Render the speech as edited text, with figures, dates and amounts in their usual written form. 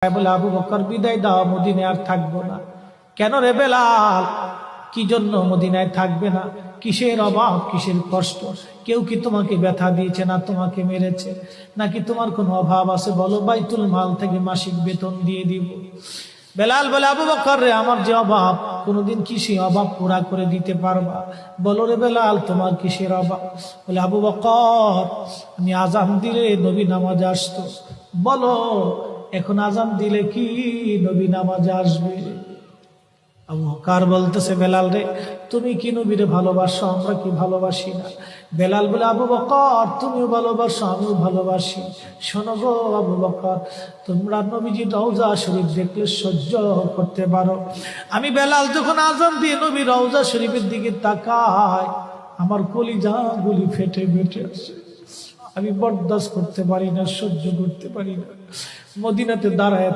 বলে, আবু বকর বিদায় দাও, মদিনায় আর থাকবো না। কেন রে বেলাল, কি জন্য মদিনায় থাকবে না? কিসের অভাব, কিসের কষ্ট? কেউ কি তোমাকে ব্যথা দিয়েছে, না তোমাকে মেরেছে, নাকি তোমার কোনো অভাব আছে? বলো, বাইতুল মাল থেকে মাসিক বেতন দিয়ে দিব। বেলাল বলে, আবু বকর রে, আমার যে অভাব, কোনোদিন কি সে অভাব পুরা করে দিতে পারবা? বলো রে বেলাল, তোমার কিসের অভাব? বলে, আবু বকর, আমি আজান দিলে নবী নামাজে আসতো। বলো, এখন আজান দিলে কি নবী নামাজে আসবে? আবু বকর বলতেছে, বেলাল রে, তুমি কি নবীরে ভালোবাসো, আমরা কি ভালোবাসি না? বেলাল বলে, আবু বকর, তুমিও ভালোবাসো, আমিও ভালোবাসি। শোনো গো আবু বকর, তোমরা নবীজি রওজা শরীফ দেখলে সহ্য করতে পারো? আমি বেলাল যখন আজান দিয়ে নবী রওজা শরীফের দিকে তাকাই, আমার কলিজা গুলি ফেটে ফেটে আসে। আমি বরদাস্ত করতে পারি না, সহ্য করতে পারি না। মদিনাতে দাঁড়ায়